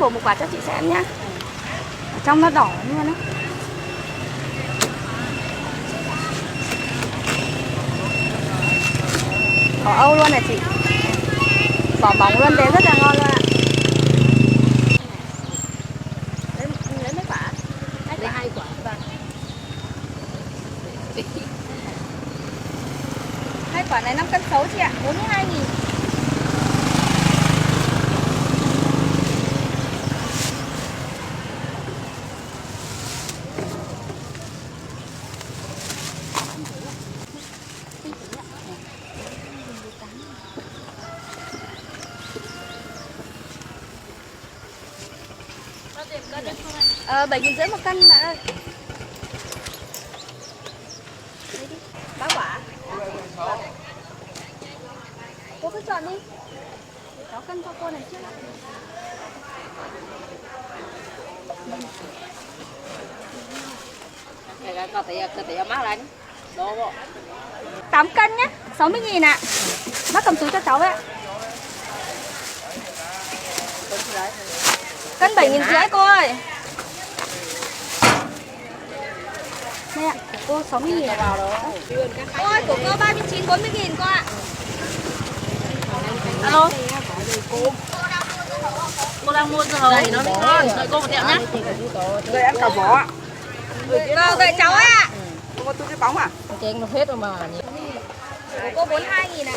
bổ một quả cho chị xem nhá. Ở trong nó đỏ luôn á. Vỏ Âu luôn này chị. Vỏ bóng luôn, thế rất là ngon luôn ạ. Lấy mấy quả? Lấy 2 quả. Vâng. 2 quả này 5 cân 6 chị ạ, 42.000. Cân đấy không anh? 7.500 một cân bạn ơi. Lấy đi, 3 quả. Cô cứ chọn đi. Cháu cân cho cô này trước. Cái tí mát lạnh. Đồ bộ. 8 cân nhé, 60.000 ạ. Bác cầm túi cho cháu ạ. Cân 7.500 cô ơi. Đây ạ, của cô 60.000 ạ. Ôi, của cô 39, 40.000 cô ạ. Alo. Cô đang mua dưa hấu. Dày nó mới ngon. Đợi cô một tẹo nhá. Đây ăn cả vỏ. Vâng, đợi cháu ấy ạ. Cô có túi cái bóng à? Cái nó hết rồi mà. Của cô 42.000 ạ.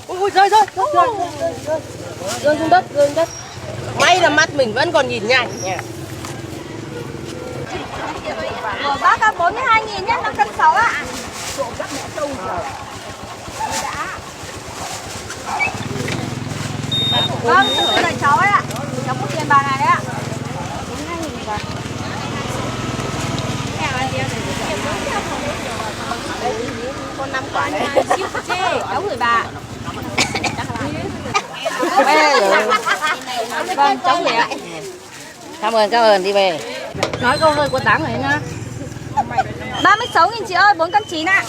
Ui rơi rơi xuống đất, rơi xuống đất. May là mắt mình vẫn còn nhìn nhanh nha. Của bác 42.000 nhé, 5 cân 6 ạ. Vâng, từ từ đợi cháu ấy ạ. Cháu có tiền bà này đấy ạ. 42.000 vâng. Con 5 quả đấy. Cháu gửi bà. Vâng, cháu gửi ạ. Cảm ơn đi về. Nói câu hơi quá đáng rồi nhá. 36.000 chị ơi, 4 cân 9 ạ.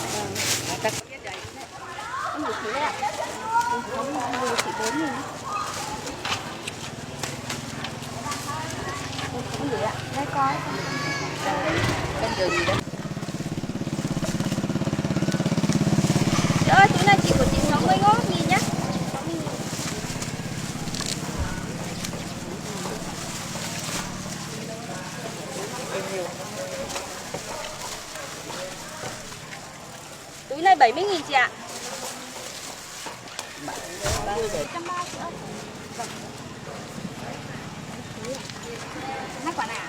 Đây coi. Chị ơi, túi này chị của chị 61.000 nhá. Túi này 70.000 chị ạ. 130 chị ơi. Vâng. 2 quả này ạ?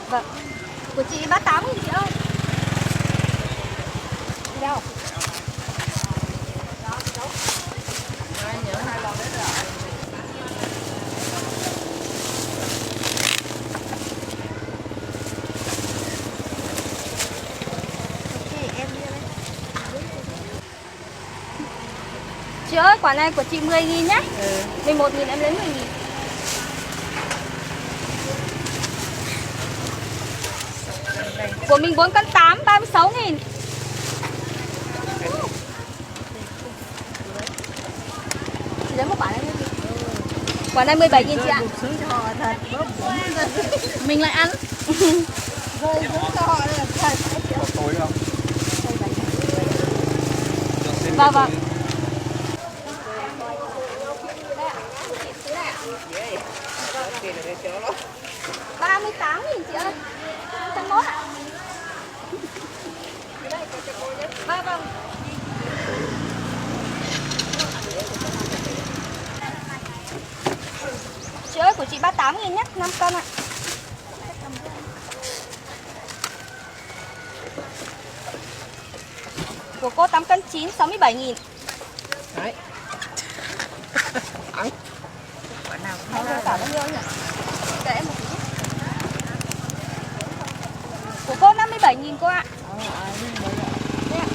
Vâng. Của chị 38.000 chị ơi. Đi đâu? Chị ơi, quả này của chị 10.000 nhá. 11.000 em lấy 10.000. Của mình 4 cân 8, 36.000. Chị lấy một quả này đi. Quả này 17.000 chị ạ. Mình lại ăn. Tối không? Vâng vâng. 38.000 chị ơi. 101 ạ. Vâng vâng. Chị ơi, của chị 38.000 nhé, 5 cân ạ. Của cô 8 cân 9, 67.000. Đấy. Ăn. Quả nào cũng cả bao nhiêu nhỉ? Để em một tí. Của cô 57.000 cô ạ. Đây ạ.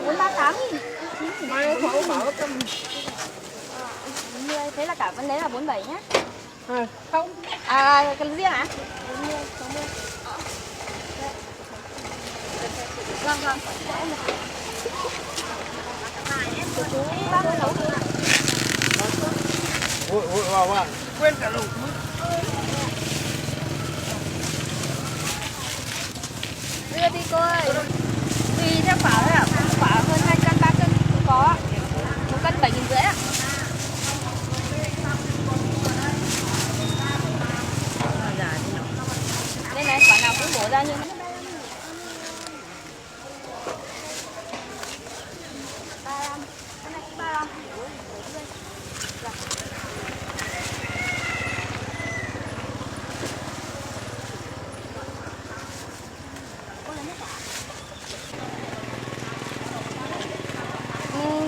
38.000. Mai khổ mở cơm. Thế là cả vấn đấy là 47 nhá. Không. À, cái riêng ạ? 40, 60. Vâng vâng. Của chú bác ơi nấu đi. Ôi wow, quên cả lùng. Đưa đi cô ơi. Tùy theo quả thôi ạ. Quả hơn 2 cân 3 cân cũng có ạ. 1 cân 7.500 ạ. Đây này, quả nào cũng bổ ra như thế.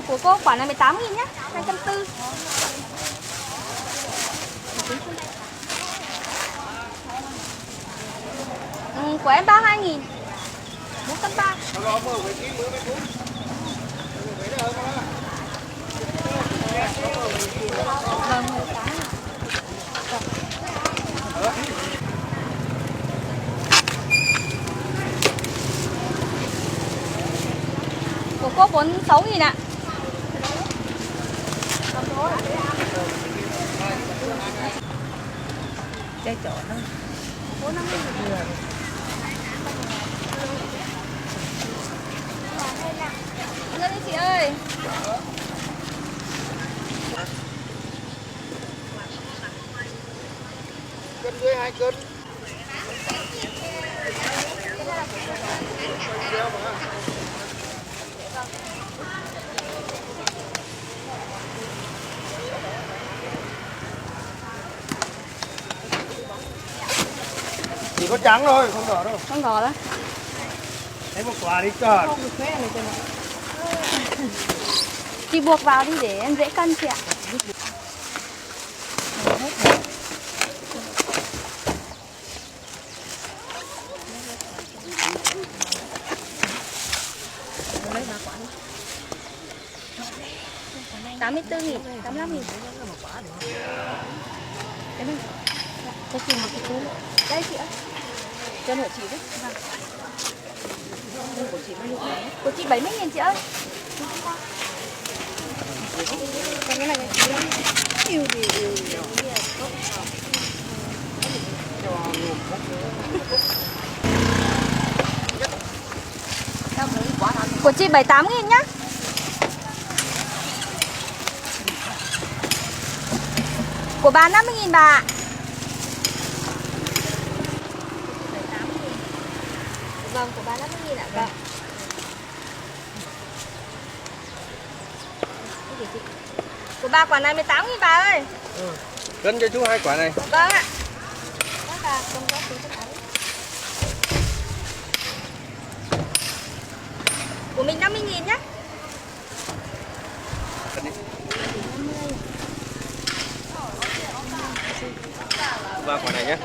Của cô quả này 18.000 nhá, 240. Của em 32.000. 4 cân 3. Vâng, 18. Của cô 46.000 ạ. Cái chỗ đó. 450.000. Đưa đi chị ơi. Cân dưới 2 cân. Chỉ có trắng thôi, không đỏ đâu. Không đỏ đó. Lấy một quả đi trời. Chị buộc vào đi để em dễ cân chị ạ. Lấy 3 quả đi. 84.000, 85.000. Có chừng một cái túi. Đây chị ơi. Cho nửa chị đấy. Vâng. Của chị bao nhiêu tiền? Của chị 70.000 chị ơi. Còn cái này chị ơi. Yêu gì. Của chị 78.000 nhá. Của bà 50.000 bà ạ. Vâng, của bà 50.000 ạ. Vâng. Của bà quả này 18.000 bà ơi. Cân cho chú 2 quả này. Vâng ạ. Đó bà cầm ra tí cho bà. Của mình 50.000 nhá. Cân đi. 3 quả này nhé.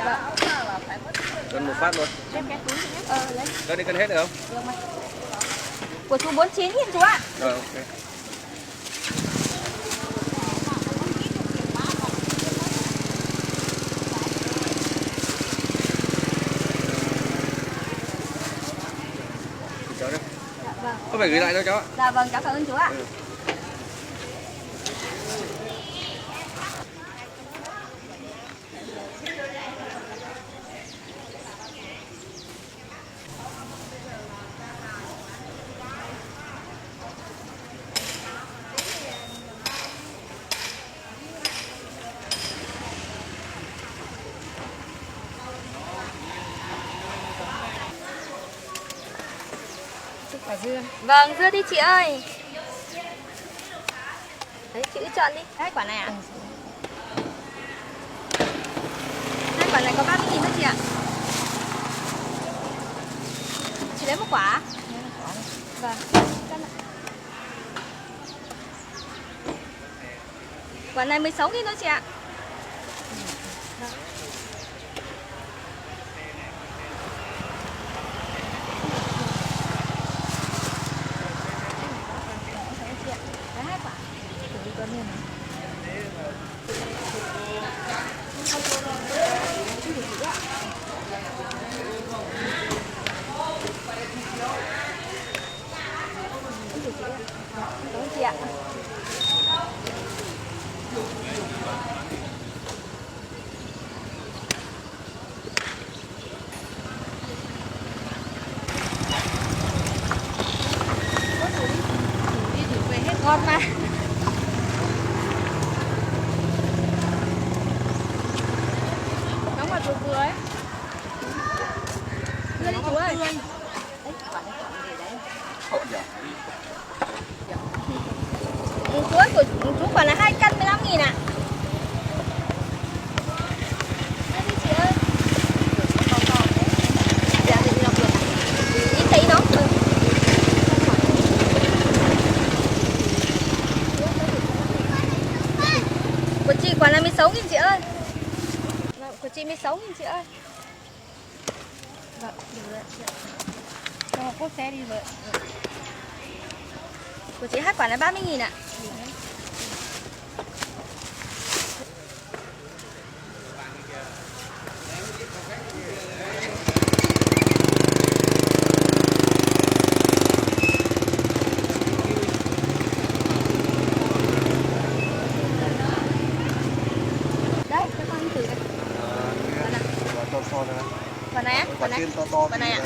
Cân một phát luôn. Lấy. Cân đi cân hết được không? Của chú 49.000 chú ạ. Rồi ok. Cháu đây. Vâng. Có phải gửi lại đâu cháu ạ? Dạ vâng, cháu cảm ơn chú ạ. Quả dưa. Vâng, dưa đi chị ơi. Đấy, chị cứ chọn đi. Hai quả này ạ. Hai quả này có 30.000 thôi chị ạ. Chị lấy một quả. Vâng. Quả này 16.000 thôi chị ạ. Đấy, hai quả. Thử đi con này. Đúng chị ạ. Ngon mà. Đóng vào vừa vừa ấy. Đưa đi chú ơi. Chú ơi, của chú quả là 2 cân 15.000 ạ. Đưa đi chị ơi. Dạ, thì đọc được. Ít tí đó. Của chị quả là 16.000 chị ơi. Của chị 16.000 chị ơi. Vâng, được rồi. Cho cốt xe đi vậy. Của chị 2 quả là 30.000 ạ. Đấy, cho con thử đây. Quả này á? Quả này? Quả này ạ?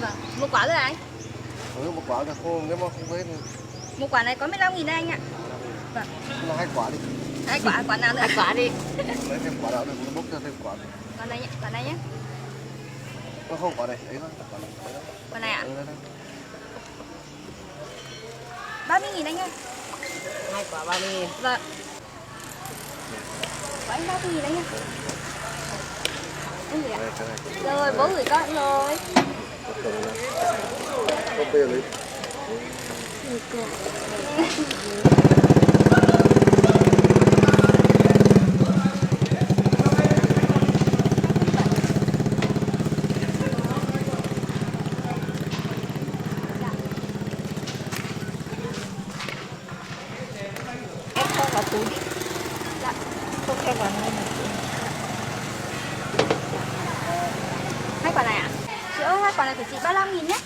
Vâng, một quả rồi anh? Một quả là khô, nếu mà không với thì... Một quả này có 15.000 đây anh ạ. Vâng. Là 2 quả đi. 2 quả, quả nào nữa? 2 quả đi. Lấy thêm quả nào được, bốc cho thêm quả này. Quả này nhé. Nó không quả này, ấy thôi, quả này. Quả này ạ? Ừ, đây. 30.000 anh ơi. 2 quả 30.000. Vâng. Quả anh 30.000 anh ơi. Anh gì ạ? Rồi, bố gửi con rồi. Có tiền đi. Em không vào túi đi. Dạ, không em vào nơi này. 2 quả này ạ? Chị ơi, 2 quả này của chị 35.000 nhé.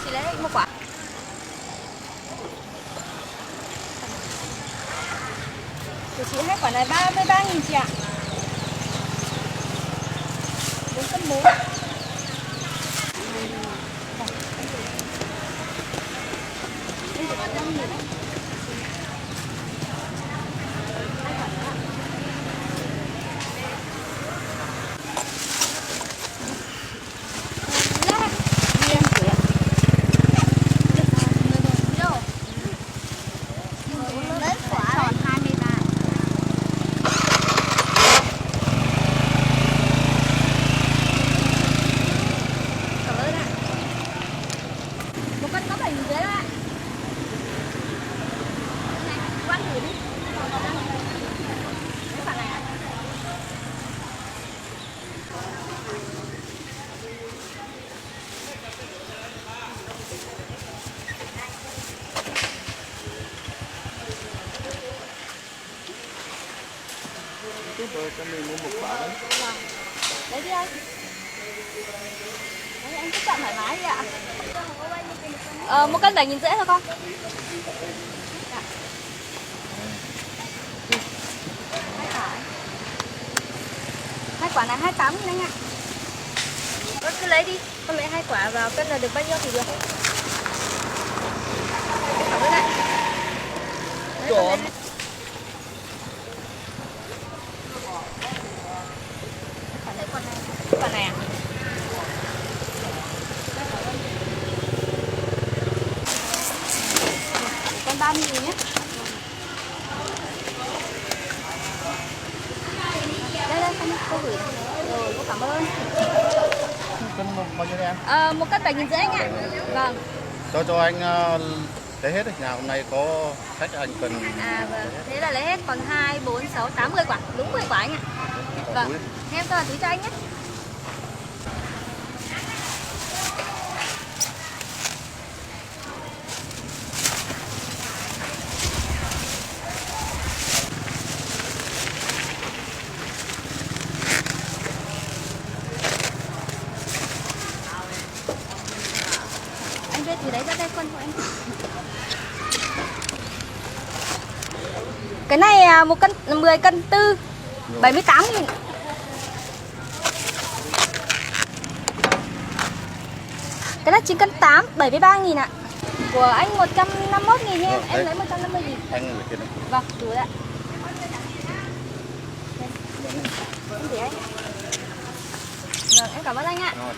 Chị lấy một quả. Của chị 2 quả này 33.000 chị ạ. 4,4 cân. Một cân có 7.000 dưới đó ạ. Này, quăng thử đi. Cái quả này ạ. Tiếp rồi, cho mình mua một quả đấy. Vâng. Lấy đi anh. Đấy, anh cứ chọn thoải mái đi ạ. 1 cân 7.000 rưỡi thôi con. Dạ. 2 quả. 2 quả này 28.000 anh ạ. Con cứ lấy đi, con lấy 2 quả vào cân là được bao nhiêu thì được. Cảm ơn ạ. Đấy, con lấy. Quả này à? Con 30.000 nhé. Đây cô gửi. Rồi, cô cảm ơn. Cân bao nhiêu em? 1 cân 7.000 rưỡi anh ạ. Vâng. Cho anh lấy hết đấy. Nhà hôm nay có khách anh cần. À vâng. Thế là lấy hết còn 2, 4, 6, 8, 10 quả. Đúng 10 quả anh ạ. Vâng. Em cho vào túi cho anh nhé. Cái này 1 cân 10 cân tư 78.000. Cái này 9 cân 8 73.000 ạ. Của anh 151.000 nha em lấy 150.000. Anh là kia này. Vâng, đủ rồi ạ. Em để anh. Vâng, em cảm ơn anh ạ. Rồi.